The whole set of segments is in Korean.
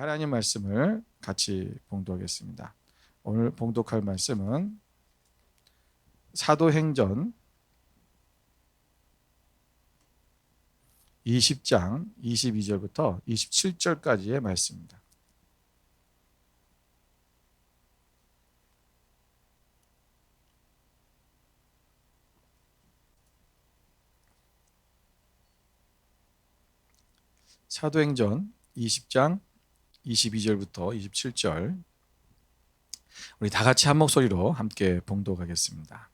하나님 말씀을 같이 봉독하겠습니다. 오늘 봉독할 말씀은 사도행전 20장 22절부터 27절까지의 말씀입니다. 사도행전 20장 22절부터 27절 우리 다 같이 한 목소리로 함께 봉독하겠습니다.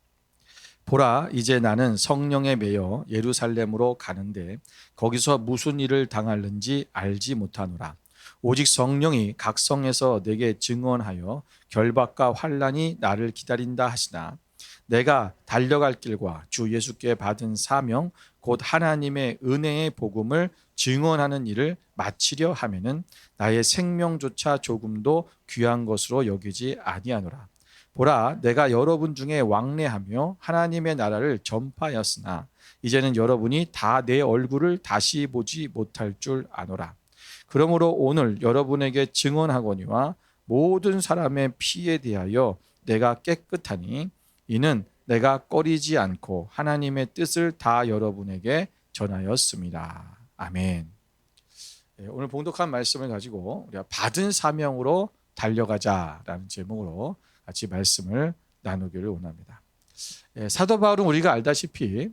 보라, 이제 나는 성령에 매여 예루살렘으로 가는데 거기서 무슨 일을 당할는지 알지 못하노라. 오직 성령이 각 성에서 내게 증언하여 결박과 환난이 나를 기다린다 하시나 내가 달려갈 길과 주 예수께 받은 사명 곧 하나님의 은혜의 복음을 증언하는 일을 마치려 하면은 나의 생명조차 조금도 귀한 것으로 여기지 아니하노라. 보라, 내가 여러분 중에 왕래하며 하나님의 나라를 전파하였으나 이제는 여러분이 다 내 얼굴을 다시 보지 못할 줄 아노라. 그러므로 오늘 여러분에게 증언하거니와 모든 사람의 피에 대하여 내가 깨끗하니 이는 내가 꺼리지 않고 하나님의 뜻을 다 여러분에게 전하였습니다. 아멘. 오늘 봉독한 말씀을 가지고 우리가 받은 사명으로 달려가자라는 제목으로 같이 말씀을 나누기를 원합니다. 사도 바울은 우리가 알다시피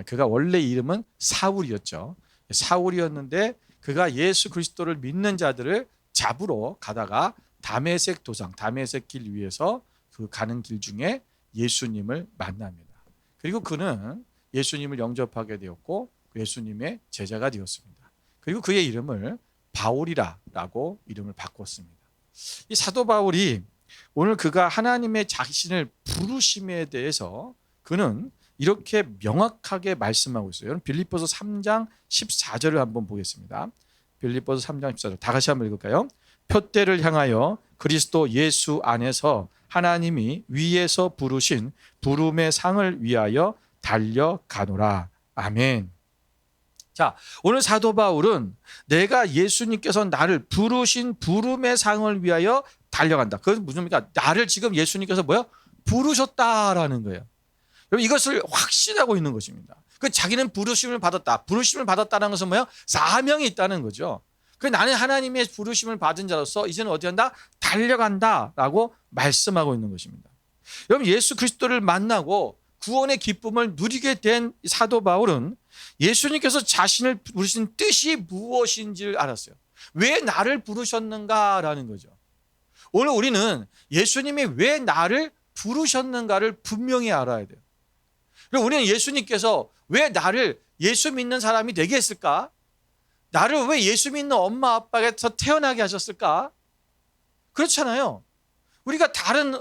그가 원래 이름은 사울이었죠. 사울이었는데 그가 예수 그리스도를 믿는 자들을 잡으러 가다가 다메섹 도상, 다메섹 길 위에서 그 가는 길 중에 예수님을 만납니다. 그리고 그는 예수님을 영접하게 되었고 예수님의 제자가 되었습니다. 그리고 그의 이름을 바울이라고 이름을 바꿨습니다. 이 사도 바울이 오늘 그가 하나님의 자신을 부르심에 대해서 그는 이렇게 명확하게 말씀하고 있어요. 빌립보서 3장 14절을 한번 보겠습니다. 빌립보서 3장 14절 다 같이 한번 읽을까요? 표대를 향하여 그리스도 예수 안에서 하나님이 위에서 부르신 부름의 상을 위하여 달려가노라. 아멘. 자, 오늘 사도 바울은 내가 예수님께서 나를 부르신 부름의 상을 위하여 달려간다. 그것은 무슨 말입니까? 나를 지금 예수님께서 부르셨다라는 거예요. 여러분 이것을 확신하고 있는 것입니다. 그 자기는 부르심을 받았다. 부르심을 받았다는 것은 사명이 있다는 거죠. 그 나는 하나님의 부르심을 받은 자로서 이제는 어디 한다? 달려간다라고 말씀하고 있는 것입니다. 여러분 예수 그리스도를 만나고 구원의 기쁨을 누리게 된 사도 바울은 예수님께서 자신을 부르신 뜻이 무엇인지를 알았어요. 왜 나를 부르셨는가라는 거죠. 오늘 우리는 예수님이 왜 나를 부르셨는가를 분명히 알아야 돼요. 그리고 우리는 예수님께서 왜 나를 예수 믿는 사람이 되게 했을까? 나를 왜 예수 믿는 엄마 아빠에서 태어나게 하셨을까? 그렇잖아요. 우리가 다른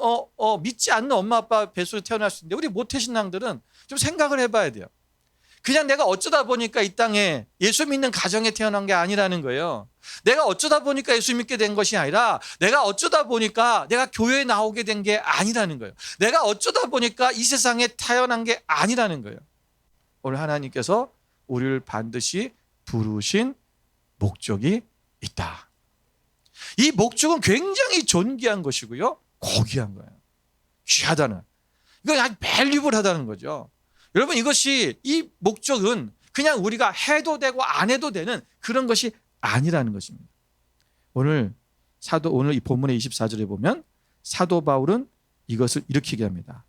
믿지 않는 엄마 아빠 뱃속에 태어날 수 있는데 우리 모태신앙들은 좀 생각을 해봐야 돼요. 그냥 내가 어쩌다 보니까 이 땅에 예수 믿는 가정에 태어난 게 아니라는 거예요. 내가 어쩌다 보니까 예수 믿게 된 것이 아니라 내가 어쩌다 보니까 내가 교회에 나오게 된 게 아니라는 거예요. 내가 어쩌다 보니까 이 세상에 태어난 게 아니라는 거예요. 오늘 하나님께서 우리를 반드시 부르신 목적이 있다. 이 목적은 굉장히 존귀한 것이고요. 고귀한 거예요. 귀하다는. 이건 아주 밸류블하다는 거죠. 여러분 이것이 이 목적은 그냥 우리가 해도 되고 안 해도 되는 그런 것이 아니라는 것입니다. 오늘 이 본문의 24절에 보면 사도 바울은 이것을 이렇게 얘기합니다.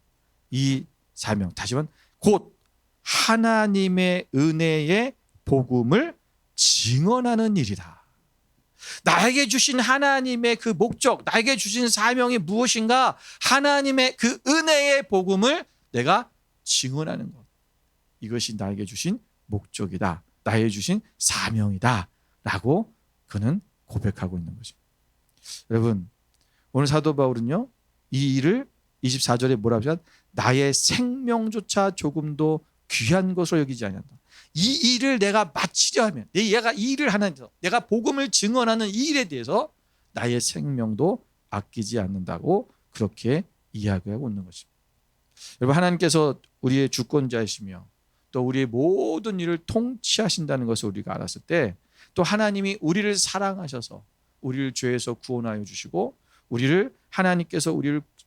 이 사명 다시 한번 곧 하나님의 은혜의 복음을 증언하는 일이다. 나에게 주신 하나님의 그 목적, 나에게 주신 사명이 무엇인가? 하나님의 그 은혜의 복음을 내가 증언하는 것. 이것이 나에게 주신 목적이다. 나에게 주신 사명이다. 라고 그는 고백하고 있는 것입니다. 여러분, 오늘 사도 바울은요, 이 일을 24절에 뭐라고 하죠? 나의 생명조차 조금도 귀한 것으로 여기지 않는다. 이 일을 내가 마치려 하면, 내가 이 일을 하는 데서, 내가 복음을 증언하는 이 일에 대해서 나의 생명도 아끼지 않는다고 그렇게 이야기하고 있는 것입니다. 여러분 하나님께서 우리의 주권자이시며 또 우리의 모든 일을 통치하신다는 것을 우리가 알았을 때 또 하나님이 우리를 사랑하셔서 우리를 죄에서 구원하여 주시고 우리를 하나님께서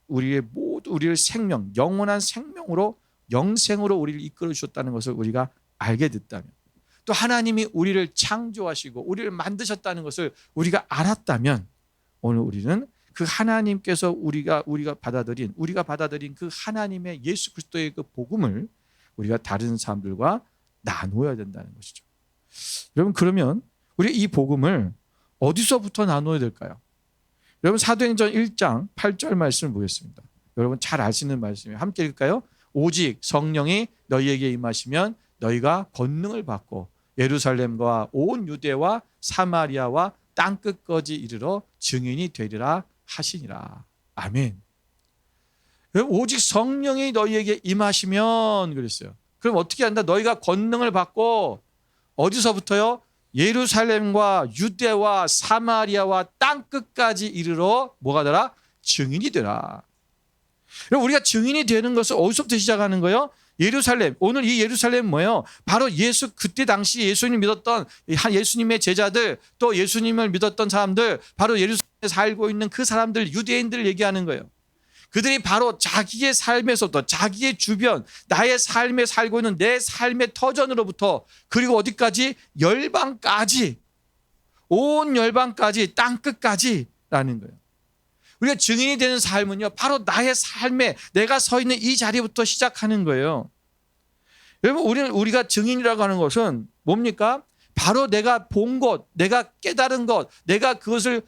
우리의 모두 우리를 생명, 영원한 생명으로 영생으로 우리를 이끌어 주셨다는 것을 우리가 알게 됐다면, 또 하나님이 우리를 창조하시고 우리를 만드셨다는 것을 우리가 알았다면, 오늘 우리는 그 하나님께서 우리가 받아들인 그 하나님의 예수 그리스도의 그 복음을 우리가 다른 사람들과 나누어야 된다는 것이죠. 여러분, 그러면 우리 이 복음을 어디서부터 나눠야 될까요? 여러분, 사도행전 1장 8절 말씀을 보겠습니다. 여러분 잘 아시는 말씀이에요. 함께 읽을까요? 오직 성령이 너희에게 임하시면 너희가 권능을 받고 예루살렘과 온 유대와 사마리아와 땅끝까지 이르러 증인이 되리라 하시니라. 아멘. 오직 성령이 너희에게 임하시면 그랬어요. 그럼 어떻게 한다? 너희가 권능을 받고 어디서부터요? 예루살렘과 유대와 사마리아와 땅끝까지 이르러 뭐가 되라? 증인이 되라. 우리가 증인이 되는 것은 어디서부터 시작하는 거예요? 예루살렘. 오늘 이 예루살렘은 뭐예요? 바로 그때 당시 예수님 믿었던 예수님의 제자들, 또 예수님을 믿었던 사람들, 바로 예루살렘에 살고 있는 그 사람들, 유대인들을 얘기하는 거예요. 그들이 바로 자기의 삶에서부터, 자기의 주변, 나의 삶에 살고 있는 내 삶의 터전으로부터, 그리고 어디까지? 열방까지, 온 열방까지, 땅끝까지라는 거예요. 우리가 증인이 되는 삶은요, 바로 나의 삶에 내가 서 있는 이 자리부터 시작하는 거예요. 여러분, 우리가 증인이라고 하는 것은 뭡니까? 바로 내가 본 것, 내가 깨달은 것, 내가 그것을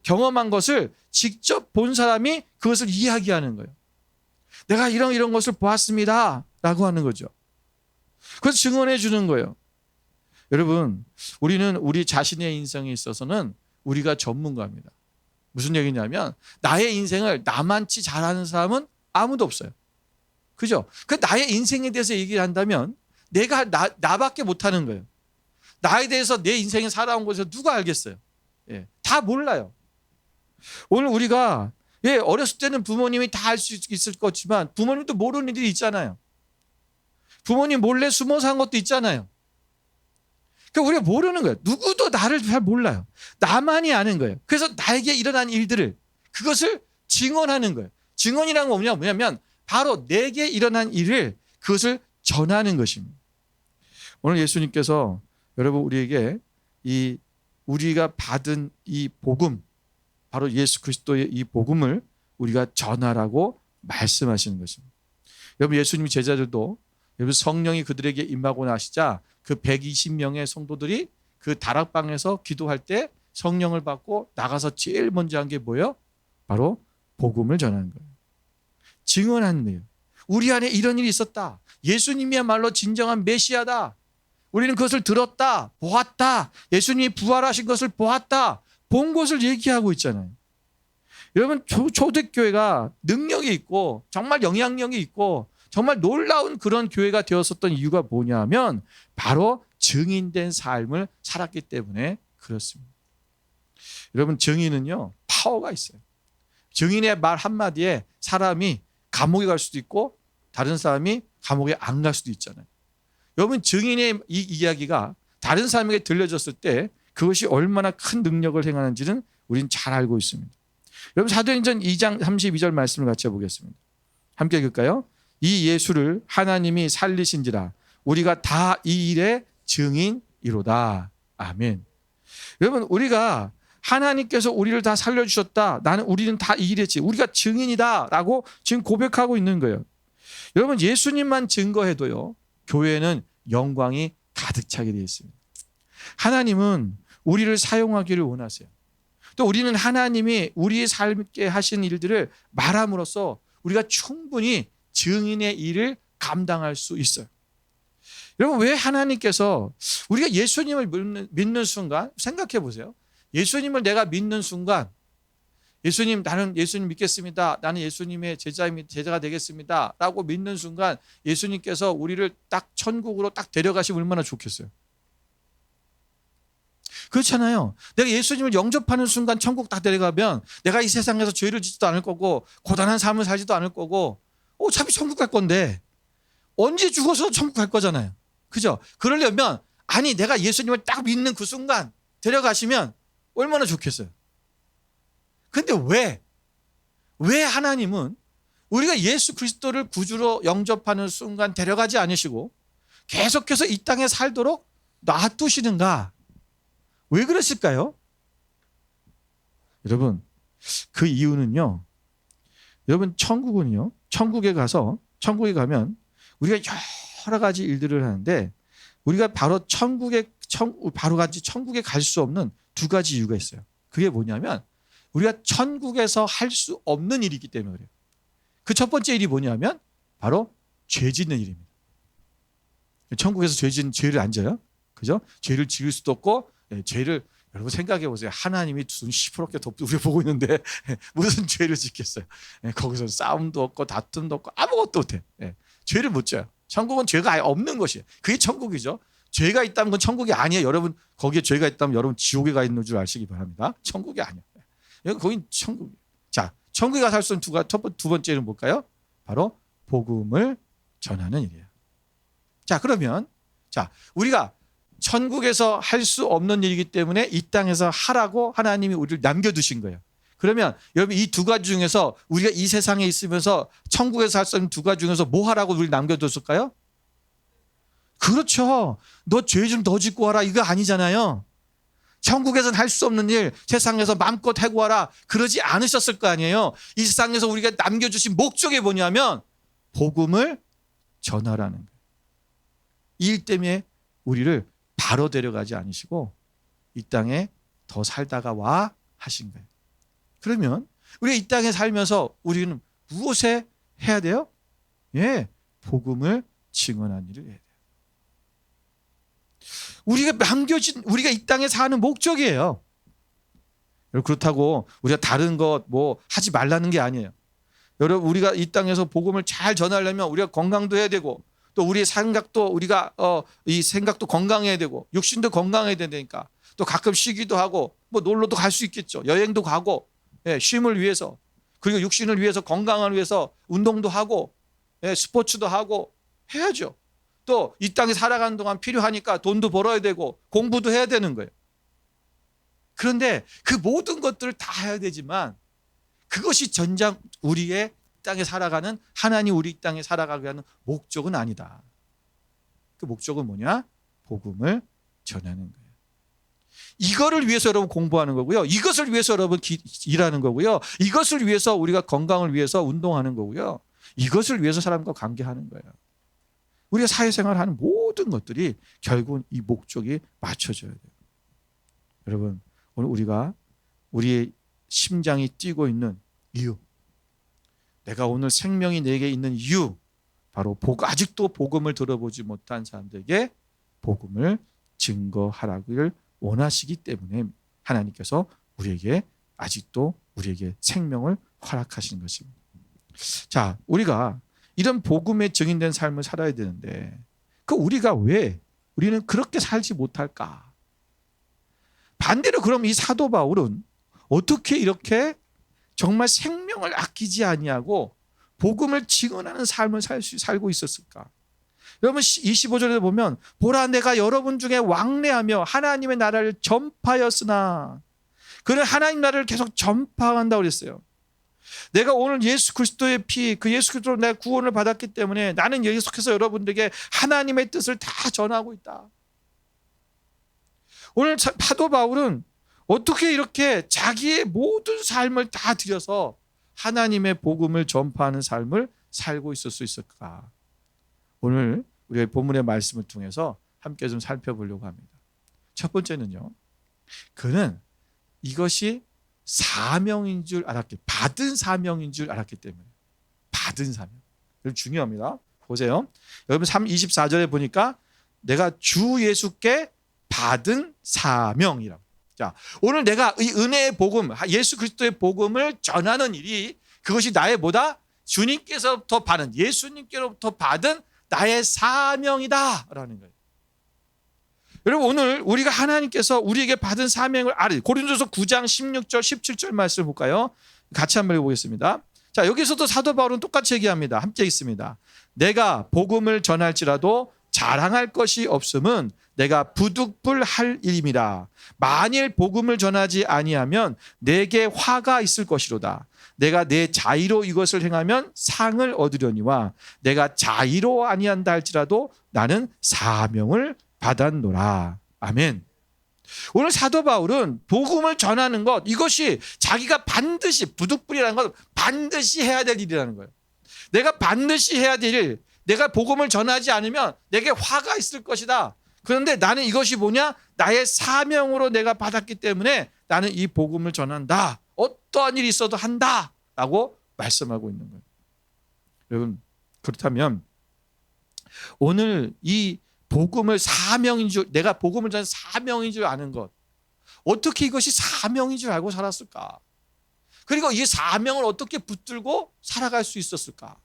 경험한 것을 직접 본 사람이 그것을 이야기하는 거예요. 내가 이런 것을 보았습니다 라고 하는 거죠. 그래서 증언해 주는 거예요. 여러분, 우리는 우리 자신의 인생에 있어서는 우리가 전문가입니다. 무슨 얘기냐면, 나의 인생을 나만치 잘하는 사람은 아무도 없어요. 그죠? 그 나의 인생에 대해서 얘기를 한다면 내가 나밖에 못하는 거예요. 나에 대해서 내 인생에 살아온 것에서 누가 알겠어요? 예, 다 몰라요. 오늘 우리가 어렸을 때는 부모님이 다 알 수 있을 거지만 부모님도 모르는 일이 있잖아요. 부모님 몰래 숨어 산 것도 있잖아요. 그러니까 우리가 모르는 거예요. 누구도 나를 잘 몰라요. 나만이 아는 거예요. 그래서 나에게 일어난 일들을, 그것을 증언하는 거예요. 증언이란 건 뭐냐면 바로 내게 일어난 일을, 그것을 전하는 것입니다. 오늘 예수님께서 여러분 우리에게 우리가 받은 이 복음, 바로 예수 그리스도의 이 복음을 우리가 전하라고 말씀하시는 것입니다. 여러분, 예수님 제자들도 여러분 성령이 그들에게 임하고 나시자 그 120명의 성도들이 그 다락방에서 기도할 때 성령을 받고 나가서 제일 먼저 한 게 뭐예요? 바로 복음을 전하는 거예요. 증언하는 거예요. 우리 안에 이런 일이 있었다. 예수님이야말로 진정한 메시아다. 우리는 그것을 들었다, 보았다. 예수님이 부활하신 것을 보았다, 본 것을 얘기하고 있잖아요. 여러분, 초대교회가 능력이 있고 정말 영향력이 있고 정말 놀라운 그런 교회가 되었었던 이유가 뭐냐면 바로 증인된 삶을 살았기 때문에 그렇습니다. 여러분, 증인은요 파워가 있어요. 증인의 말 한마디에 사람이 감옥에 갈 수도 있고 다른 사람이 감옥에 안 갈 수도 있잖아요. 여러분, 증인의 이 이야기가 다른 사람에게 들려졌을 때 그것이 얼마나 큰 능력을 행하는지는 우리는 잘 알고 있습니다. 여러분, 사도행전 2장 32절 말씀을 같이 해보겠습니다. 함께 읽을까요? 이 예수를 하나님이 살리신지라 우리가 다 이 일의 증인이로다. 아멘. 여러분, 우리가 하나님께서 우리를 다 살려주셨다, 우리는 다 이 일의 우리가 증인이다 라고 지금 고백하고 있는 거예요. 여러분, 예수님만 증거해도요 교회는 영광이 가득 차게 되어 있습니다. 하나님은 우리를 사용하기를 원하세요. 또 우리는 하나님이 우리의 삶에 하신 일들을 말함으로써 우리가 충분히 증인의 일을 감당할 수 있어요. 여러분, 왜 하나님께서 우리가 예수님을 믿는 순간 생각해 보세요. 예수님을 내가 믿는 순간, 예수님, 나는 예수님 믿겠습니다, 나는 예수님의 제자가 되겠습니다 라고 믿는 순간 예수님께서 우리를 딱 천국으로 딱 데려가시면 얼마나 좋겠어요. 그렇잖아요. 내가 예수님을 영접하는 순간 천국 딱 데려가면 내가 이 세상에서 죄를 짓지도 않을 거고 고단한 삶을 살지도 않을 거고 어차피 천국 갈 건데 언제 죽어서 천국 갈 거잖아요. 그죠? 그러려면 내가 예수님을 딱 믿는 그 순간 데려가시면 얼마나 좋겠어요. 근데 왜 하나님은 우리가 예수 그리스도를 구주로 영접하는 순간 데려가지 않으시고 계속해서 이 땅에 살도록 놔두시는가? 왜 그러실까요? 여러분, 그 이유는요. 여러분, 천국에 가면 우리가 여러 가지 일들을 하는데 우리가 바로 천국에 갈 수 없는 두 가지 이유가 있어요. 그게 뭐냐면 우리가 천국에서 할 수 없는 일이기 때문에 그래요. 그 첫 번째 일이 뭐냐면 바로 죄 짓는 일입니다. 천국에서 죄를 안 져요. 그죠? 죄를 지을 수도 없고, 죄를, 여러분 생각해 보세요. 하나님이 눈 시퍼렇게 우리 보고 있는데 무슨 죄를 짓겠어요. 거기서 싸움도 없고 다툼도 없고 아무것도 못해. 죄를 못 져요. 천국은 죄가 아예 없는 것이에요. 그게 천국이죠. 죄가 있다면 그건 천국이 아니에요. 여러분 거기에 죄가 있다면 여러분 지옥에 가 있는 줄 아시기 바랍니다. 천국이 아니에요. 거긴 천국이에요. 자, 천국에 가서 할 수 있는 두 번째는 뭘까요? 바로 복음을 전하는 일이에요. 자, 그러면 우리가 천국에서 할 수 없는 일이기 때문에 이 땅에서 하라고 하나님이 우리를 남겨두신 거예요. 그러면 여러분 이 두 가지 중에서 우리가 이 세상에 있으면서 천국에서 할 수 있는 두 가지 중에서 뭐 하라고 우리를 남겨뒀을까요? 그렇죠. 너 죄 좀 더 짓고 와라 이거 아니잖아요. 천국에서는 할 수 없는 일 세상에서 마음껏 해고하라 그러지 않으셨을 거 아니에요. 이 세상에서 우리가 남겨주신 목적이 뭐냐면 복음을 전하라는 거예요. 이 일 때문에 우리를 바로 데려가지 않으시고 이 땅에 더 살다가 와 하신 거예요. 그러면 우리가 이 땅에 살면서 우리는 무엇에 해야 돼요? 복음을 증언하는 일을 해야 돼요. 우리가 이 땅에 사는 목적이에요. 그렇다고 우리가 다른 것 하지 말라는 게 아니에요. 여러분 우리가 이 땅에서 복음을 잘 전하려면 우리가 건강도 해야 되고 또 우리의 생각도 이 생각도 건강해야 되고 육신도 건강해야 되니까 또 가끔 쉬기도 하고 놀러도 갈 수 있겠죠. 여행도 가고 쉼을 위해서 그리고 육신을 위해서 건강을 위해서 운동도 하고 스포츠도 하고 해야죠. 또 이 땅에 살아가는 동안 필요하니까 돈도 벌어야 되고 공부도 해야 되는 거예요. 그런데 그 모든 것들을 다 해야 되지만 그것이 전장 우리의 땅에 살아가는 하나님 우리 땅에 살아가게 하는 목적은 아니다. 그 목적은 뭐냐? 복음을 전하는 거예요. 이거를 위해서 여러분 공부하는 거고요. 이것을 위해서 여러분 일하는 거고요. 이것을 위해서 우리가 건강을 위해서 운동하는 거고요. 이것을 위해서 사람과 관계하는 거예요. 우리가 사회생활하는 모든 것들이 결국은 이 목적이 맞춰져야 돼요. 여러분 오늘 우리의 심장이 뛰고 있는 이유, 내가 오늘 생명이 내게 있는 이유, 바로 아직도 복음을 들어보지 못한 사람들에게 복음을 증거하라기를 원하시기 때문에 하나님께서 아직도 우리에게 생명을 허락하시는 것입니다. 자, 우리가 이런 복음에 증인된 삶을 살아야 되는데 우리는 그렇게 살지 못할까? 반대로 그럼 이 사도 바울은 어떻게 이렇게 정말 생명을 아끼지 아니하고 복음을 증언하는 삶을 살고 있었을까? 여러분 25절에 보면 보라 내가 여러분 중에 왕래하며 하나님의 나라를 전파하였으나 그는 하나님 나라를 계속 전파한다고 그랬어요. 내가 오늘 예수 그리스도의 피, 그 예수 그리스도로 내가 구원을 받았기 때문에 나는 계속해서 여러분들에게 하나님의 뜻을 다 전하고 있다. 오늘 사도 바울은 어떻게 이렇게 자기의 모든 삶을 다 들여서 하나님의 복음을 전파하는 삶을 살고 있을 수 있을까? 오늘 우리가 본문의 말씀을 통해서 함께 좀 살펴보려고 합니다. 첫 번째는요. 그는 이것이 사명인 줄 알았기, 받은 사명인 줄 알았기 때문에. 받은 사명. 이거 중요합니다. 보세요. 여러분 24절에 보니까 내가 주 예수께 받은 사명이라고. 자, 오늘 내가 이 은혜의 복음, 예수 그리스도의 복음을 전하는 일이 그것이 나의 주님께서부터 받은, 예수님께로부터 받은 나의 사명이다라는 거예요. 여러분 오늘 우리가 하나님께서 우리에게 받은 사명을 고린도서 9장 16절 17절 말씀을 볼까요? 같이 한번 읽어보겠습니다. 자, 여기서도 사도 바울은 똑같이 얘기합니다. 함께 읽습니다. 내가 복음을 전할지라도 자랑할 것이 없음은 내가 부득불할 일임이라. 만일 복음을 전하지 아니하면 내게 화가 있을 것이로다. 내가 내 자의로 이것을 행하면 상을 얻으려니와 내가 자의로 아니한다 할지라도 나는 사명을 받았노라. 아멘. 오늘 사도 바울은 복음을 전하는 것, 이것이 자기가 반드시, 부득불이라는 건 반드시 해야 될 일이라는 거예요. 내가 반드시 해야 될 일, 내가 복음을 전하지 않으면 내게 화가 있을 것이다. 그런데 나는 이것이 뭐냐? 나의 사명으로 내가 받았기 때문에 나는 이 복음을 전한다. 어떠한 일이 있어도 한다. 라고 말씀하고 있는 거예요. 여러분, 그렇다면 오늘 이 복음을 사명인 줄, 내가 복음을 전하는 사명인 줄 아는 것, 어떻게 이것이 사명인 줄 알고 살았을까? 그리고 이 사명을 어떻게 붙들고 살아갈 수 있었을까?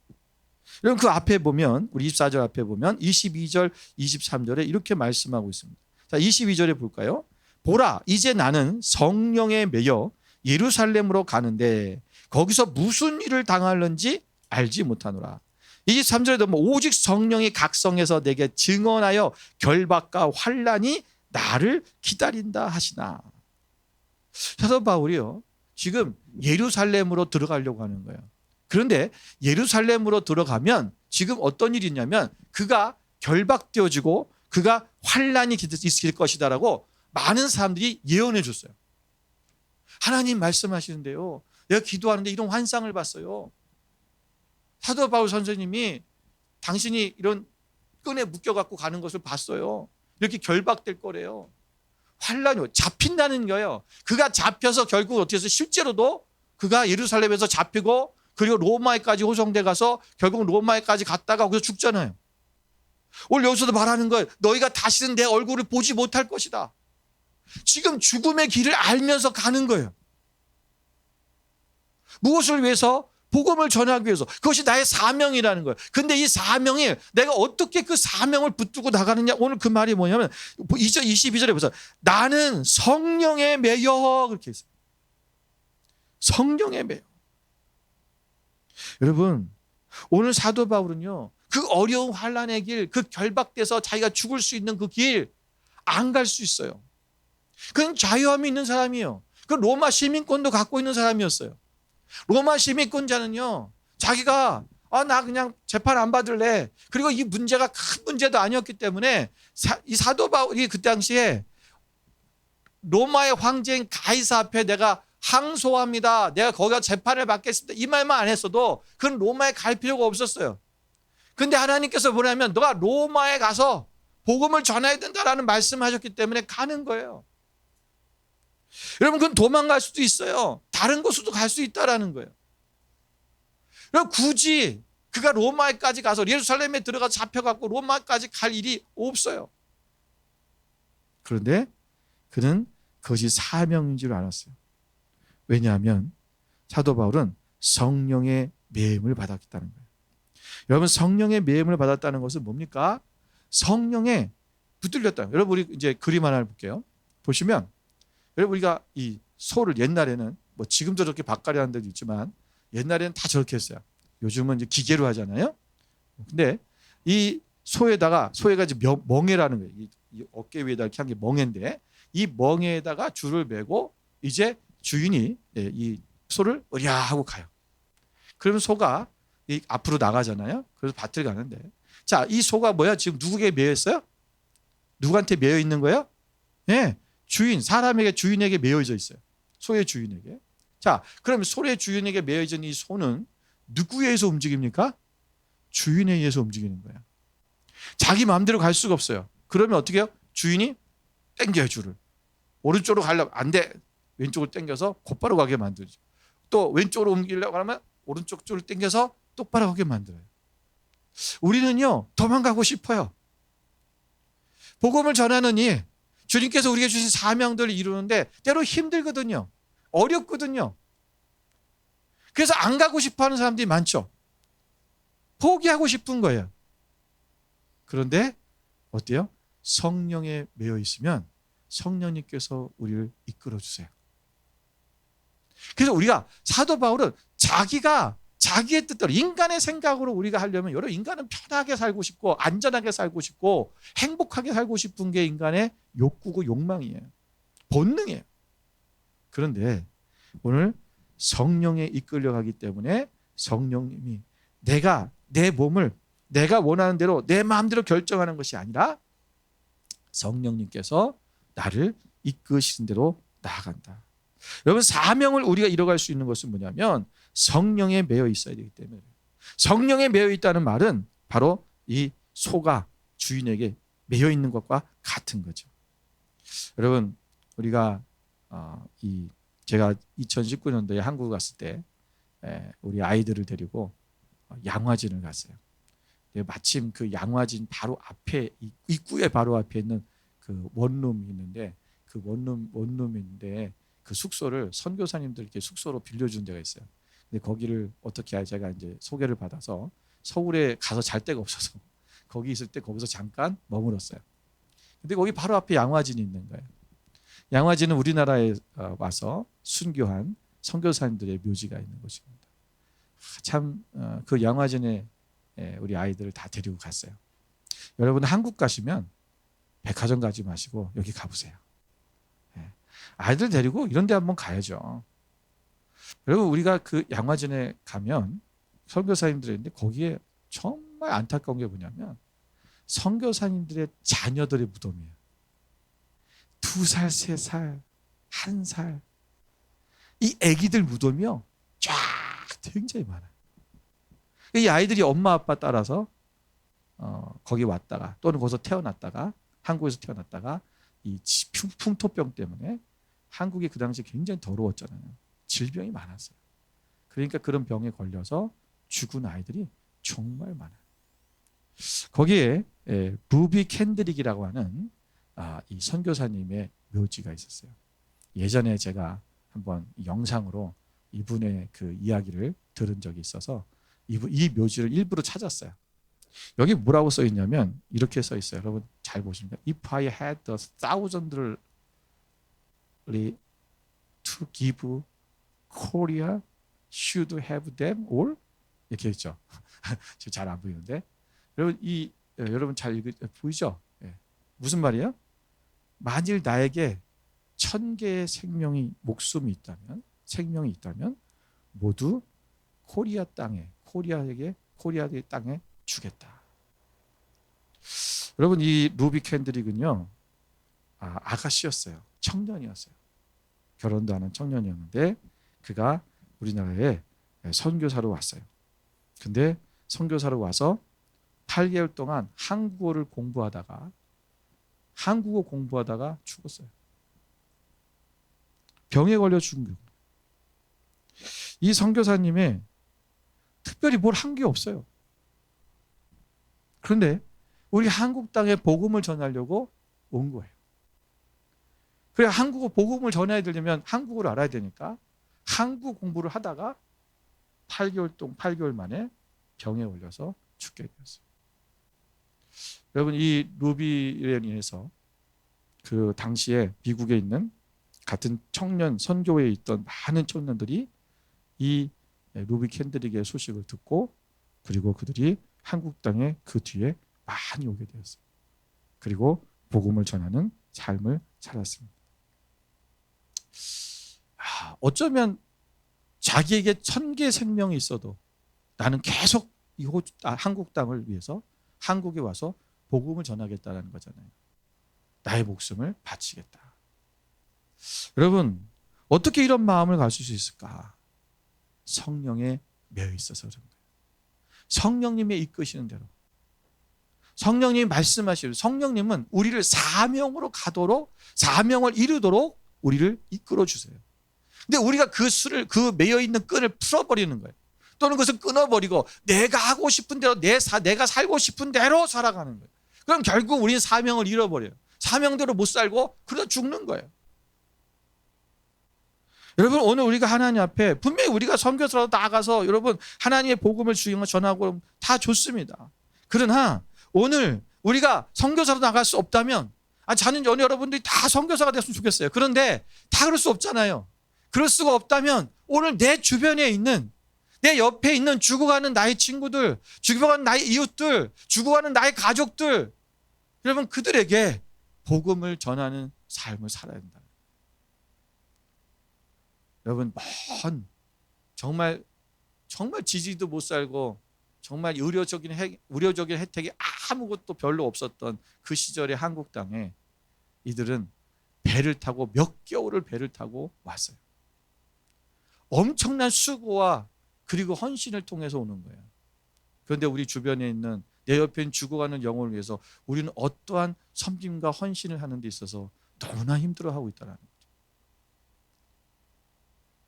여러분, 그 앞에 보면, 우리 24절 앞에 보면 22절, 23절에 이렇게 말씀하고 있습니다. 자, 22절에 볼까요? 보라, 이제 나는 성령에 매여 예루살렘으로 가는데 거기서 무슨 일을 당할는지 알지 못하노라. 23절에도 오직 성령이 각성해서 내게 증언하여 결박과 환난이 나를 기다린다 하시나. 사도 바울이요, 지금 예루살렘으로 들어가려고 하는 거예요. 그런데 예루살렘으로 들어가면 지금 어떤 일이 있냐면 그가 결박되어지고 그가 환난이 있을 것이다라고 많은 사람들이 예언해 줬어요. 하나님 말씀하시는데요, 내가 기도하는데 이런 환상을 봤어요. 사도 바울 선생님이 당신이 이런 끈에 묶여갖고 가는 것을 봤어요. 이렇게 결박될 거래요. 환란이 잡힌다는 거예요. 그가 잡혀서 결국 어떻게 해서 실제로도 그가 예루살렘에서 잡히고 그리고 로마에까지 호송돼 가서 결국 로마에까지 갔다가 거기서 죽잖아요. 오늘 여기서도 말하는 거예요. 너희가 다시는 내 얼굴을 보지 못할 것이다. 지금 죽음의 길을 알면서 가는 거예요. 무엇을 위해서? 복음을 전하기 위해서. 그것이 나의 사명이라는 거예요. 근데 이 사명이 내가 어떻게 그 사명을 붙들고 나가느냐. 오늘 그 말이 뭐냐면 22절에 보세요. 나는 성령에 매여, 그렇게 했어요. 성령에 매여. 여러분, 오늘 사도 바울은요, 그 어려운 환난의 길, 그 결박돼서 자기가 죽을 수 있는 그 길 안 갈 수 있어요. 그건 자유함이 있는 사람이에요. 그 로마 시민권도 갖고 있는 사람이었어요. 로마 시민권자는요, 자기가 나 그냥 재판 안 받을래. 그리고 이 문제가 큰 문제도 아니었기 때문에 이 사도 바울이 그 당시에 로마의 황제인 가이사 앞에 내가 항소합니다. 내가 거기가 재판을 받겠습니다. 이 말만 안 했어도 그건 로마에 갈 필요가 없었어요. 근데 하나님께서 뭐냐면 너가 로마에 가서 복음을 전해야 된다라는 말씀하셨기 때문에 가는 거예요. 여러분, 그건 도망갈 수도 있어요. 다른 곳으로 갈 수 있다라는 거예요. 그럼 굳이 그가 로마에까지 가서 예루살렘에 들어가서 잡혀갖고 로마까지 갈 일이 없어요. 그런데 그는 그것이 사명인 줄 알았어요. 왜냐하면 사도 바울은 성령의 매임을 받았다는 거예요. 여러분, 성령의 매임을 받았다는 것은 뭡니까? 성령에 붙들렸다. 여러분, 우리 이제 그림 하나를 볼게요. 보시면 여러분, 우리가 이 소를 옛날에는 뭐 지금도 저렇게 밭갈이 하는 데도 있지만 옛날에는 다 저렇게 했어요. 요즘은 이제 기계로 하잖아요. 근데 이 소에가 이제 멍에라는 거예요. 이 어깨 위에다 이렇게 한 게 멍에인데 이 멍에에다가 줄을 매고 이제 주인이 이 소를 으랴 하고 가요. 그러면 소가 이 앞으로 나가잖아요. 그래서 밭을 가는데, 자, 이 소가 뭐야? 지금 누구에게 매여 있어요? 누구한테 매여 있는 거예요? 네, 주인, 사람에게, 주인에게 매여져 있어요. 소의 주인에게. 자, 그럼 소의 주인에게 매여진 이 소는 누구에 의해서 움직입니까? 주인에 의해서 움직이는 거예요. 자기 마음대로 갈 수가 없어요. 그러면 어떻게 해요? 주인이 당겨요, 줄을. 오른쪽으로 가려면 안 돼. 왼쪽으로 당겨서 곧바로 가게 만들죠. 또 왼쪽으로 옮기려고 하면 오른쪽 줄을 당겨서 똑바로 가게 만들어요. 우리는요, 도망가고 싶어요. 복음을 전하는 일, 주님께서 우리에게 주신 사명들을 이루는데 때로 힘들거든요. 어렵거든요. 그래서 안 가고 싶어하는 사람들이 많죠. 포기하고 싶은 거예요. 그런데 어때요? 성령에 매여 있으면 성령님께서 우리를 이끌어 주세요. 그래서 우리가, 사도 바울은 자기가 자기의 뜻대로 인간의 생각으로 우리가 하려면 여러분 인간은 편하게 살고 싶고 안전하게 살고 싶고 행복하게 살고 싶은 게 인간의 욕구고 욕망이에요. 본능이에요. 그런데 오늘 성령에 이끌려가기 때문에 성령님이 내가 내 몸을 내가 원하는 대로 내 마음대로 결정하는 것이 아니라 성령님께서 나를 이끄시는 대로 나아간다. 여러분 사명을 우리가 이뤄갈 수 있는 것은 뭐냐면 성령에 매여 있어야 되기 때문에 성령에 매여 있다는 말은 바로 이 소가 주인에게 매여 있는 것과 같은 거죠. 여러분 우리가 제가 2019년도에 한국 갔을 때 우리 아이들을 데리고 양화진을 갔어요. 마침 그 양화진 바로 앞에 입구에 바로 앞에 있는 그 원룸이 있는데 그 원룸인데 그 숙소를 선교사님들께 숙소로 빌려준 데가 있어요. 근데 거기를 어떻게 제가 이제 소개를 받아서 서울에 가서 잘 데가 없어서 거기 있을 때 거기서 잠깐 머물었어요. 근데 거기 바로 앞에 양화진이 있는 거예요. 양화진은 우리나라에 와서 순교한 선교사님들의 묘지가 있는 곳입니다. 참 그 양화진에 우리 아이들을 다 데리고 갔어요. 여러분 한국 가시면 백화점 가지 마시고 여기 가보세요. 아이들 데리고 이런 데 한번 가야죠. 여러분 우리가 그 양화진에 가면 선교사님들이 있는데 거기에 정말 안타까운 게 뭐냐면 선교사님들의 자녀들의 무덤이에요. 2살, 3살, 1살 이 아기들 무덤이요 쫙 굉장히 많아요. 이 아이들이 엄마 아빠 따라서 거기 왔다가 또는 거기서 태어났다가 한국에서 태어났다가 이 풍토병 때문에 한국이 그 당시 굉장히 더러웠잖아요. 질병이 많았어요. 그러니까 그런 병에 걸려서 죽은 아이들이 정말 많아요. 거기에 루비 캔드릭이라고 하는 이 선교사님의 묘지가 있었어요. 예전에 제가 한번 영상으로 이분의 그 이야기를 들은 적이 있어서 이 묘지를 일부러 찾았어요. 여기 뭐라고 써 있냐면 이렇게 써 있어요. 여러분 잘 보십니다. If I had 1,000 to give Korea, should have them all? 이렇게 있죠. 지금 잘 안 보이는데 여러분 잘 보이죠? 무슨 말이에요? 만일 나에게 1,000개의 생명이 있다면 모두 코리아의 땅에 주겠다. 여러분 이 루비 캔드릭은요 아가씨였어요. 청년이었어요. 결혼도 하는 청년이었는데 그가 우리나라에 선교사로 왔어요. 근데 선교사로 와서 8개월 동안 한국어 공부하다가 죽었어요. 병에 걸려 죽은 거예요. 이 선교사님의 특별히 뭘 한 게 없어요. 그런데 우리 한국 땅에 복음을 전하려고 온 거예요. 그래 한국어 복음을 전해야 되려면 한국어를 알아야 되니까 한국어 공부를 하다가 8개월 만에 병에 걸려서 죽게 되었어요. 여러분 이 루비에 인해서 그 당시에 미국에 있는 같은 청년 선교회에 있던 많은 청년들이 이 루비 캔드릭의 소식을 듣고 그리고 그들이 한국 땅에 그 뒤에 많이 오게 되었어요. 그리고 복음을 전하는 삶을 살았습니다. 어쩌면 자기에게 1,000개의 생명이 있어도 나는 계속 한국 땅을 위해서 한국에 와서 복음을 전하겠다는 거잖아요. 나의 목숨을 바치겠다. 여러분 어떻게 이런 마음을 가질 수 있을까? 성령에 매여 있어서 그런 거예요. 성령님의 이끄시는 대로 성령님이 말씀하시는 성령님은 우리를 사명으로 가도록 사명을 이루도록 우리를 이끌어 주세요. 근데 우리가 그 매여 있는 끈을 풀어버리는 거예요. 또는 그것을 끊어버리고 내가 하고 싶은 대로 내가 살고 싶은 대로 살아가는 거예요. 그럼 결국 우리는 사명을 잃어버려요. 사명대로 못 살고 그러다 죽는 거예요. 여러분 오늘 우리가 하나님 앞에 분명히 우리가 선교사로 나가서 여러분 하나님의 복음을 전하고 다 좋습니다. 그러나 오늘 우리가 선교사로 나갈 수 없다면 저는 여러분들이 다 선교사가 됐으면 좋겠어요. 그런데 다 그럴 수 없잖아요. 그럴 수가 없다면 오늘 내 주변에 있는 내 옆에 있는 죽어가는 나의 친구들, 죽어가는 나의 이웃들, 죽어가는 나의 가족들, 여러분 그들에게 복음을 전하는 삶을 살아야 된다. 여러분 정말 지지도 못 살고 정말 의료적인 혜택이 아무것도 별로 없었던 그 시절의 한국 땅에 이들은 배를 타고 몇 개월을 배를 타고 왔어요. 엄청난 수고와 그리고 헌신을 통해서 오는 거예요. 그런데 우리 주변에 있는 내 옆에 있는 죽어가는 영혼을 위해서 우리는 어떠한 섬김과 헌신을 하는 데 있어서 너무나 힘들어하고 있다는 거죠.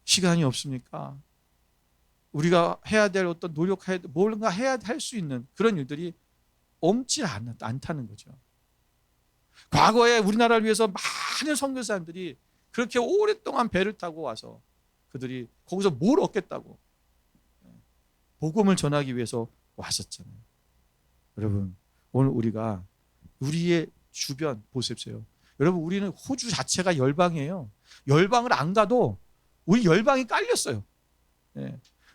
시간이 없습니까? 우리가 해야 될 어떤 노력해야 뭔가 해야 할 수 있는 그런 일들이 없지 않다는 거죠. 과거에 우리나라를 위해서 많은 선교사님들이 그렇게 오랫동안 배를 타고 와서 그들이 거기서 뭘 얻겠다고 복음을 전하기 위해서 왔었잖아요. 여러분 오늘 우리가 우리의 주변 보십시오. 여러분 우리는 호주 자체가 열방이에요. 열방을 안 가도 우리 열방이 깔렸어요.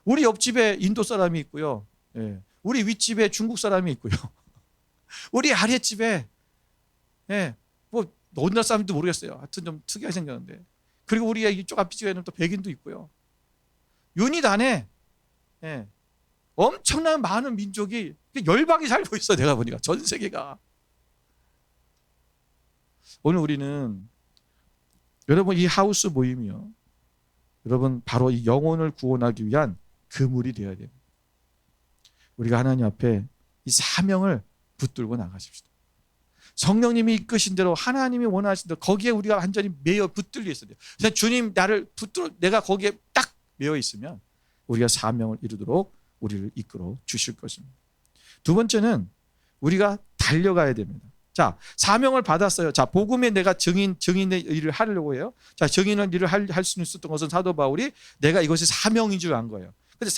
우리 옆집에 인도 사람이 있고요. 우리 윗집에 중국 사람이 있고요. 우리 아랫집에 뭐 어느 나라 사람인지도 모르겠어요. 하여튼 좀 특이하게 생겼는데. 그리고 우리 이쪽 앞집에는 또 백인도 있고요. 유닛 안에 엄청난 많은 민족이 열방이 살고 있어. 내가 보니까 전 세계가. 오늘 우리는 여러분 이 하우스 모임이요. 여러분 바로 이 영혼을 구원하기 위한 그물이 되어야 돼요. 우리가 하나님 앞에 이 사명을 붙들고 나가십시다. 성령님이 이끄신 대로 하나님이 원하신 대로 거기에 우리가 완전히 매여 붙들려 있어야 돼요. 그래서 주님 나를 붙들어 내가 거기에 딱 매여 있으면 우리가 사명을 이루도록 우리를 이끌어 주실 것입니다. 두 번째는 우리가 달려가야 됩니다. 자, 사명을 받았어요. 자, 복음에 내가 증인의 일을 하려고 해요. 자, 증인의 일을 할 수 있었던 것은 사도 바울이 내가 이것이 사명인 줄 안 거예요. 근데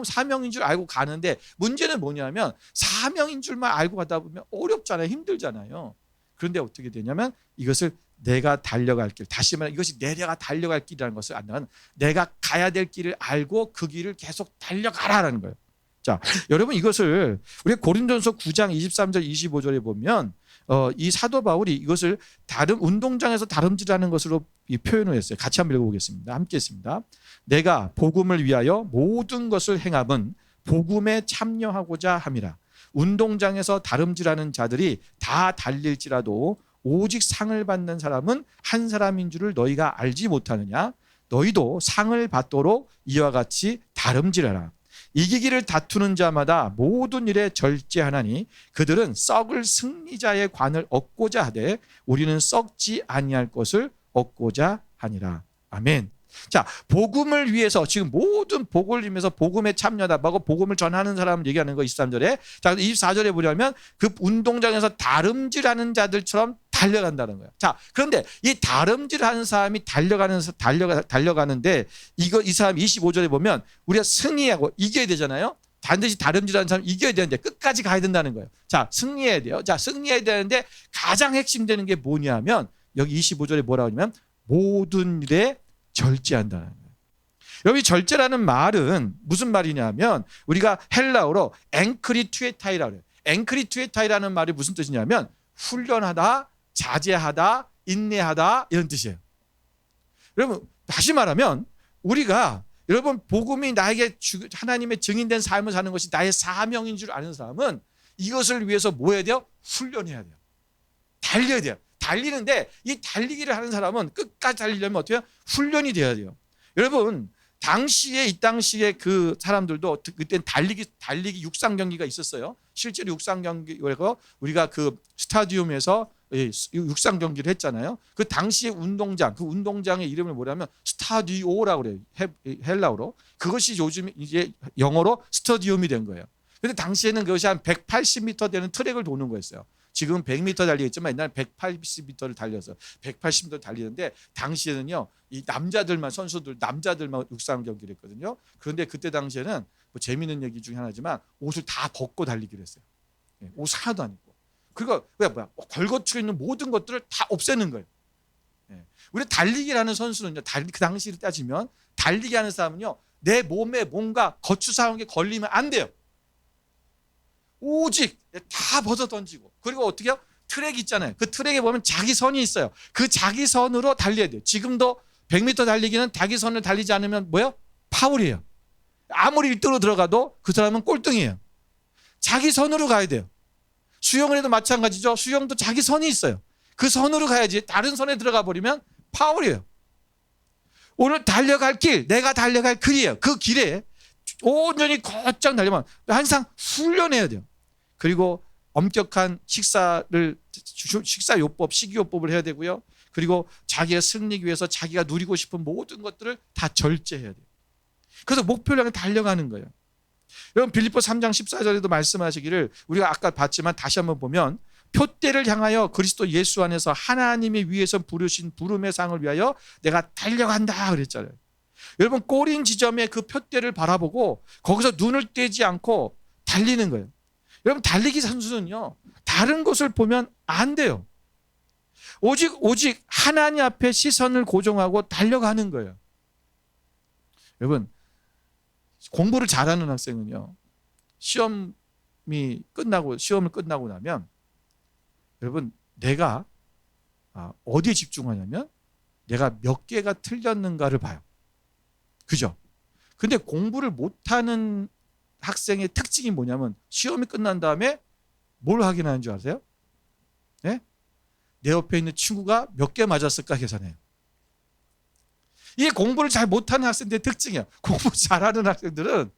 사명인 줄 알고 가는데 문제는 뭐냐면 사명인 줄만 알고 가다 보면 어렵잖아요. 힘들잖아요. 그런데 어떻게 되냐면 이것을 내가 달려갈 길, 다시 말하면 이것이 내가 달려갈 길이라는 것을 안다면 내가 가야 될 길을 알고 그 길을 계속 달려가라라는 거예요. 자, 여러분 이것을 우리 고린도전서 9장 23절 25절에 보면 이 사도 바울이 이것을 다른 운동장에서 다름질하는 것으로 표현을 했어요. 같이 한번 읽어보겠습니다. 함께 했습니다. 내가 복음을 위하여 모든 것을 행함은 복음에 참여하고자 함이라. 운동장에서 다름질하는 자들이 다 달릴지라도 오직 상을 받는 사람은 한 사람인 줄을 너희가 알지 못하느냐. 너희도 상을 받도록 이와 같이 다름질하라. 이기기를 다투는 자마다 모든 일에 절제하나니 그들은 썩을 승리자의 관을 얻고자 하되 우리는 썩지 아니할 것을 얻고자 하니라. 아멘. 자, 복음을 위해서 지금 모든 복을 위해서 복음에 참여하다 하고 복음을 전하는 사람을 얘기하는 거 23절에. 자, 24절에 보려면 그 운동장에서 다름질하는 자들처럼 달려간다는 거예요. 자, 그런데 이 다름질하는 사람이 달려가는데 이 사람 25절에 보면 우리가 승리하고 이겨야 되잖아요. 반드시 다름질하는 사람 이겨야 되는데 끝까지 가야 된다는 거예요. 자, 승리해야 돼요. 자, 승리해야 되는데 가장 핵심되는 게 뭐냐면 여기 25절에 뭐라고 하냐면 모든 일에 절제한다는 거예요. 여기 절제라는 말은 무슨 말이냐면 우리가 헬라어로 앵크리투에타이라고 해요. 앵크리투에타이라는 말이 무슨 뜻이냐면 훈련하다, 자제하다, 인내하다 이런 뜻이에요. 여러분 다시 말하면 우리가 여러분 복음이 나에게 하나님의 증인된 삶을 사는 것이 나의 사명인 줄 아는 사람은 이것을 위해서 뭐 해야 돼요? 훈련해야 돼요. 달려야 돼요. 달리는데 이 달리기를 하는 사람은 끝까지 달리려면 어떻게 해요? 훈련이 돼야 돼요. 여러분 이 당시에 그 사람들도 그때 달리기 육상 경기가 있었어요. 실제로 육상 경기에서 우리가 그 스타디움에서 육상 경기를 했잖아요. 그 당시의 그 운동장의 이름을 뭐냐면 스타디오라고 그래요. 헬라어로. 그것이 요즘 이제 영어로 스타디움이 된 거예요. 근데 당시에는 그것이 한 180m 되는 트랙을 도는 거였어요. 지금 100m 달리겠지만 옛날에 180m를 달려서 180m 달리는데 당시에는요 이 남자들만 육상 경기를 했거든요. 그런데 그때 당시에는 뭐 재미있는 얘기 중에 하나지만 옷을 다 벗고 달리기로 했어요. 옷 하나도 안 입고. 그리고 걸거치고 있는 모든 것들을 다 없애는 거예요. 우리 달리기라는 선수는요, 그 당시를 따지면 달리기 하는 사람은요 내 몸에 뭔가 거추사한 게 걸리면 안 돼요. 오직 다 벗어 던지고, 그리고 어떻게 해요? 트랙 있잖아요. 그 트랙에 보면 자기선이 있어요. 그 자기선으로 달려야 돼요. 지금도 100m 달리기는 자기선을 달리지 않으면 뭐예요? 파울이에요. 아무리 1등으로 들어가도 그 사람은 꼴등이에요. 자기선으로 가야 돼요. 수영을 해도 마찬가지죠. 수영도 자기선이 있어요. 그 선으로 가야지. 다른 선에 들어가 버리면 파울이에요. 오늘 달려갈 길, 내가 달려갈 길이에요. 그 길에 온전히 곧장 달려면 항상 훈련해야 돼요. 그리고 엄격한 식사요법, 식이요법을 해야 되고요. 그리고 자기의 승리기 위해서 자기가 누리고 싶은 모든 것들을 다 절제해야 돼요. 그래서 목표를 향해 달려가는 거예요. 여러분 빌립보 3장 14절에도 말씀하시기를, 우리가 아까 봤지만 다시 한번 보면, 표대를 향하여 그리스도 예수 안에서 하나님이 위에서 부르신 부름의 상을 위하여 내가 달려간다 그랬잖아요. 여러분 꼬린 지점에 그 표대를 바라보고 거기서 눈을 떼지 않고 달리는 거예요. 여러분 달리기 선수는요, 다른 곳을 보면 안 돼요. 오직 하나님 앞에 시선을 고정하고 달려가는 거예요. 여러분 공부를 잘하는 학생은요, 시험을 끝나고 나면 여러분 내가 어디에 집중하냐면 내가 몇 개가 틀렸는가를 봐요. 그죠? 근데 공부를 못하는 학생의 특징이 뭐냐면 시험이 끝난 다음에 뭘 확인하는 줄 아세요? 네? 내 옆에 있는 친구가 몇 개 맞았을까 계산해요. 이게 공부를 잘 못하는 학생들의 특징이에요. 공부 잘하는 학생들은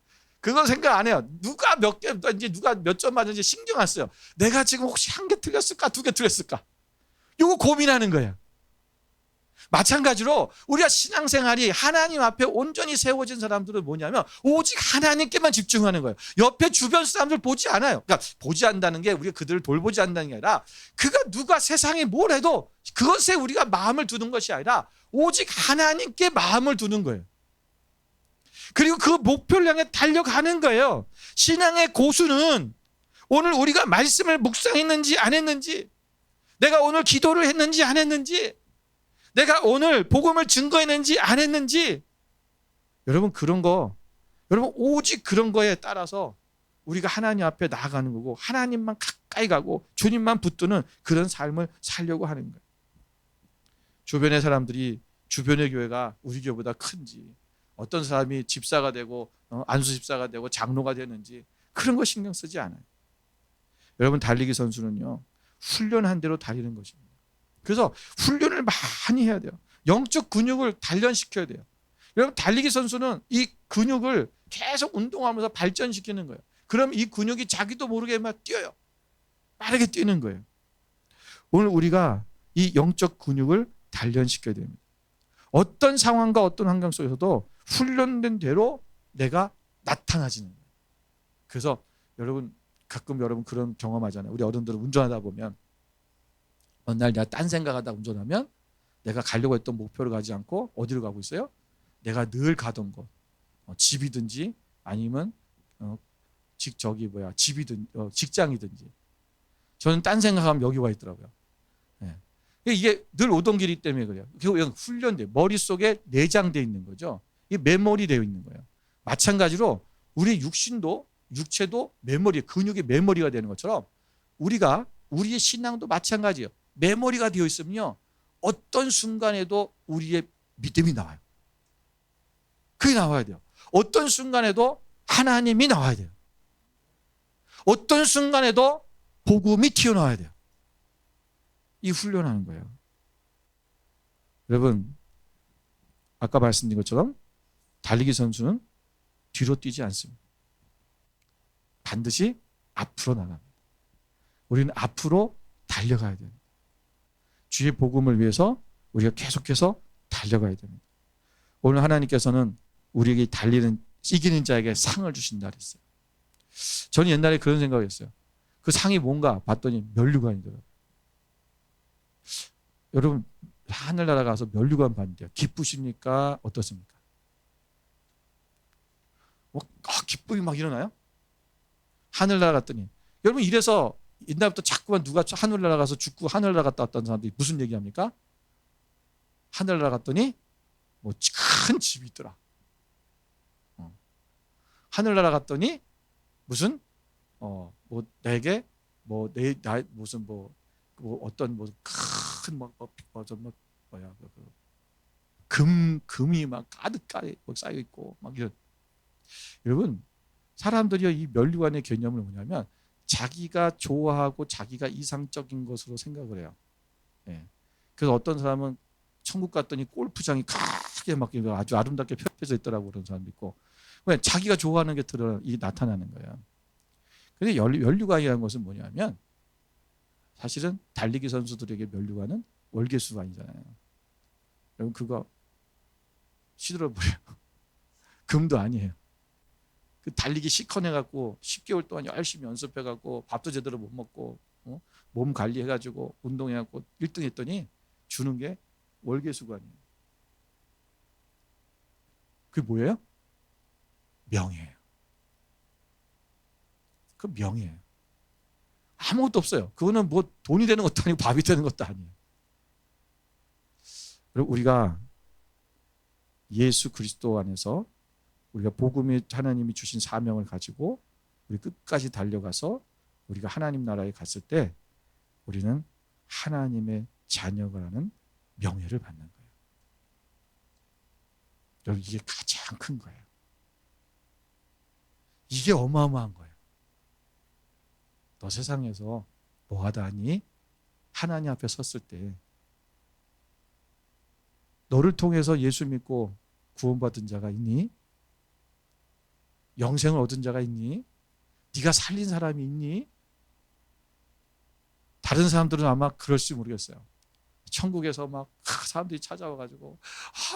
그건 생각 안 해요. 누가 몇 개, 누가 몇 점 맞았는지 신경 안 써요. 내가 지금 혹시 한 개 틀렸을까, 두 개 틀렸을까? 이거 고민하는 거예요. 마찬가지로 우리가 신앙생활이 하나님 앞에 온전히 세워진 사람들은 뭐냐면 오직 하나님께만 집중하는 거예요. 옆에 주변 사람들 보지 않아요. 그러니까 보지 않는다는 게 우리가 그들을 돌보지 않는다는 게 아니라, 누가 세상에 뭘 해도 그것에 우리가 마음을 두는 것이 아니라 오직 하나님께 마음을 두는 거예요. 그리고 그 목표를 향해 달려가는 거예요. 신앙의 고수는 오늘 우리가 말씀을 묵상했는지 안 했는지, 내가 오늘 기도를 했는지 안 했는지, 내가 오늘 복음을 증거했는지 안 했는지, 여러분 여러분 오직 그런 거에 따라서 우리가 하나님 앞에 나아가는 거고, 하나님만 가까이 가고 주님만 붙드는 그런 삶을 살려고 하는 거예요. 주변의 사람들이, 주변의 교회가 우리 교회보다 큰지, 어떤 사람이 집사가 되고 안수 집사가 되고 장로가 되는지 그런 거 신경 쓰지 않아요. 여러분 달리기 선수는요, 훈련한 대로 달리는 것입니다. 그래서 훈련을 많이 해야 돼요. 영적 근육을 단련시켜야 돼요. 여러분 달리기 선수는 이 근육을 계속 운동하면서 발전시키는 거예요. 그럼 이 근육이 자기도 모르게 막 뛰어요. 빠르게 뛰는 거예요. 오늘 우리가 이 영적 근육을 단련시켜야 됩니다. 어떤 상황과 어떤 환경 속에서도 훈련된 대로 내가 나타나지는 거예요. 그래서 가끔 여러분 그런 경험하잖아요. 우리 어른들은 운전하다 보면 어느 날 내가 딴 생각하다 운전하면 내가 가려고 했던 목표를 가지 않고 어디로 가고 있어요? 내가 늘 가던 곳, 집이든지 아니면 직장이든지. 저는 딴 생각하면 여기 와 있더라고요. 네. 이게 늘 오던 길이기 때문에 그래요. 그리고 훈련돼 머릿속에 내장돼 있는 거죠. 이게 메모리되어 있는 거예요. 마찬가지로 우리 육체도 메모리, 근육의 메모리가 되는 것처럼 우리의 신앙도 마찬가지예요. 메모리가 되어 있으면요, 어떤 순간에도 우리의 믿음이 나와요. 그게 나와야 돼요. 어떤 순간에도 하나님이 나와야 돼요. 어떤 순간에도 복음이 튀어나와야 돼요. 이 훈련하는 거예요. 여러분 아까 말씀드린 것처럼 달리기 선수는 뒤로 뛰지 않습니다. 반드시 앞으로 나갑니다. 우리는 앞으로 달려가야 됩니다. 주의 복음을 위해서 우리가 계속해서 달려가야 됩니다. 오늘 하나님께서는 우리에게 이기는 자에게 상을 주신다 그랬어요. 저는 옛날에 그런 생각을 했어요. 그 상이 뭔가 봤더니 면류관이더라고요. 여러분 하늘나라 가서 면류관 받는데요, 기쁘십니까? 어떻습니까? 기쁨이 막 일어나요? 하늘나라 갔더니, 여러분 이래서 옛날부터 자꾸만 누가 하늘나라 가서 죽고 하늘나라 갔다 왔다는 사람들이 무슨 얘기합니까? 하늘나라 갔더니 큰 집이 있더라. 하늘나라 갔더니 무슨 뭐 내게 뭐 내 나 무슨 뭐 어떤 뭐 큰 막 뭐야 금이 막 가득 쌓여 있고 막 이런. 여러분, 사람들이 이 면류관의 개념은 뭐냐면 자기가 좋아하고 자기가 이상적인 것으로 생각을 해요. 예. 그래서 어떤 사람은 천국 갔더니 골프장이 크게 막 아주 아름답게 펼쳐져 있더라고 그런 사람도 있고. 왜? 자기가 좋아하는 게 이게 나타나는 거예요. 근데 면류관이라는 것은 뭐냐면 사실은 달리기 선수들에게 면류관은 월계수관이잖아요. 여러분 그거 시들어버려요. 금도 아니에요. 그 달리기 시커내갖고 10개월 동안 열심히 연습해갖고 밥도 제대로 못 먹고 몸 관리해가지고 운동해갖고 1등 했더니 주는 게 월계수관이에요. 그게 뭐예요? 명예예요. 그 명예예요. 아무것도 없어요. 그거는 뭐 돈이 되는 것도 아니고 밥이 되는 것도 아니에요. 그리고 우리가 예수 그리스도 안에서 우리가 복음이 하나님이 주신 사명을 가지고 우리 끝까지 달려가서 우리가 하나님 나라에 갔을 때 우리는 하나님의 자녀라는 명예를 받는 거예요. 여러분 이게 가장 큰 거예요. 이게 어마어마한 거예요. 너 세상에서 뭐 하다 하니? 하나님 앞에 섰을 때 너를 통해서 예수 믿고 구원받은 자가 있니? 영생을 얻은 자가 있니? 네가 살린 사람이 있니? 다른 사람들은 아마 그럴지 모르겠어요. 천국에서 막 사람들이 찾아와가지고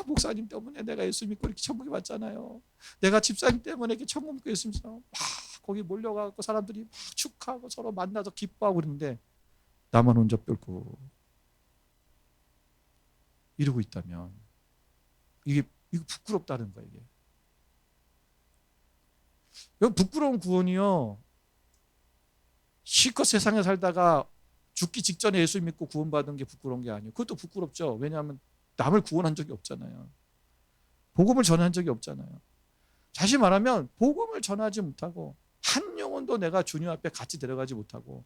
목사님 때문에 내가 예수 믿고 이렇게 천국에 왔잖아요. 내가 집사님 때문에 이렇게 천국 믿고 예수 믿고 막 거기 몰려가고 사람들이 막 축하하고 서로 만나서 기뻐하고 그러는데 나만 혼자 뼈고 이러고 있다면 이거 부끄럽다는 거예요. 이게. 부끄러운 구원이요. 실컷 세상에 살다가 죽기 직전에 예수 믿고 구원받은 게 부끄러운 게 아니에요. 그것도 부끄럽죠. 왜냐하면 남을 구원한 적이 없잖아요. 복음을 전한 적이 없잖아요. 다시 말하면 복음을 전하지 못하고 한 영혼도 내가 주님 앞에 같이 데려가지 못하고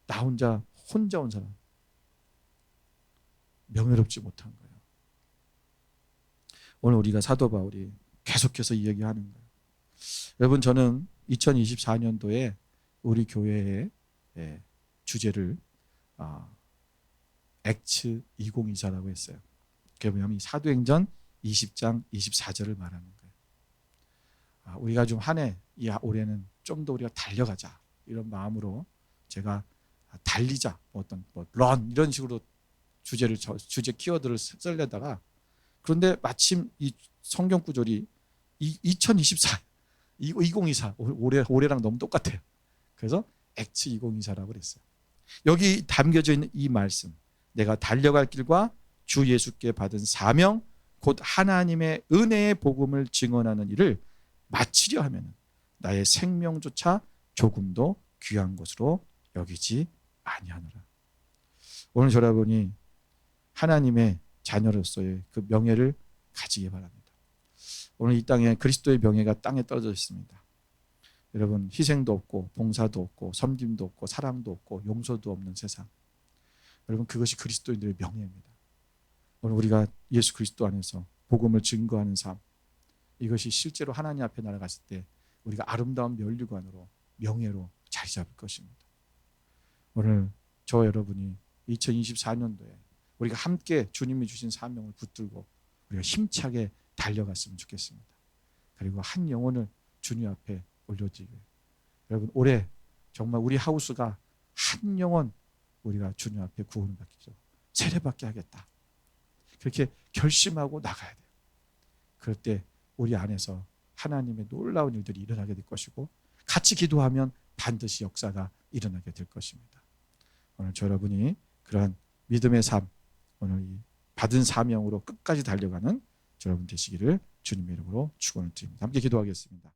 나 혼자 온 사람. 명예롭지 못한 거예요. 오늘 우리가 사도 바울이 계속해서 이 얘기하는 거예요. 여러분 저는 2024년도에 우리 교회의 주제를 액츠 2024라고 했어요. 그게 뭐냐면 사도행전 20장 24절을 말하는 거예요. 우리가 좀 한 해, 올해는 좀 더 우리가 달려가자 이런 마음으로 제가 달리자 런 이런 식으로 주제 키워드를 쓰려다가 그런데 마침 이 성경 구절이 2024 올해랑 너무 똑같아요. 그래서 액츠 2024라고 그랬어요. 여기 담겨져 있는 이 말씀, 내가 달려갈 길과 주 예수께 받은 사명 곧 하나님의 은혜의 복음을 증언하는 일을 마치려 하면 나의 생명조차 조금도 귀한 것으로 여기지 아니하노라. 오늘 여러분이 하나님의 자녀로서의 그 명예를 가지기 바랍니다. 오늘 이 땅에 그리스도의 명예가 땅에 떨어져 있습니다. 여러분 희생도 없고 봉사도 없고 섬김도 없고 사랑도 없고 용서도 없는 세상. 여러분 그것이 그리스도인들의 명예입니다. 오늘 우리가 예수 그리스도 안에서 복음을 증거하는 삶, 이것이 실제로 하나님 앞에 날아갔을 때 우리가 아름다운 면류관으로 명예로 자리 잡을 것입니다. 오늘 저 여러분이 2024년도에 우리가 함께 주님이 주신 사명을 붙들고 우리가 힘차게 달려갔으면 좋겠습니다. 그리고 한 영혼을 주님 앞에 올려드리고요. 여러분 올해 정말 우리 하우스가 한 영혼 우리가 주님 앞에 구원을 받기죠. 세례받게 하겠다. 그렇게 결심하고 나가야 돼요. 그럴 때 우리 안에서 하나님의 놀라운 일들이 일어나게 될 것이고 같이 기도하면 반드시 역사가 일어나게 될 것입니다. 오늘 저 여러분이 그러한 믿음의 삶, 오늘 이 받은 사명으로 끝까지 달려가는 여러분 되시기를 주님의 이름으로 축원을 드립니다. 함께 기도하겠습니다.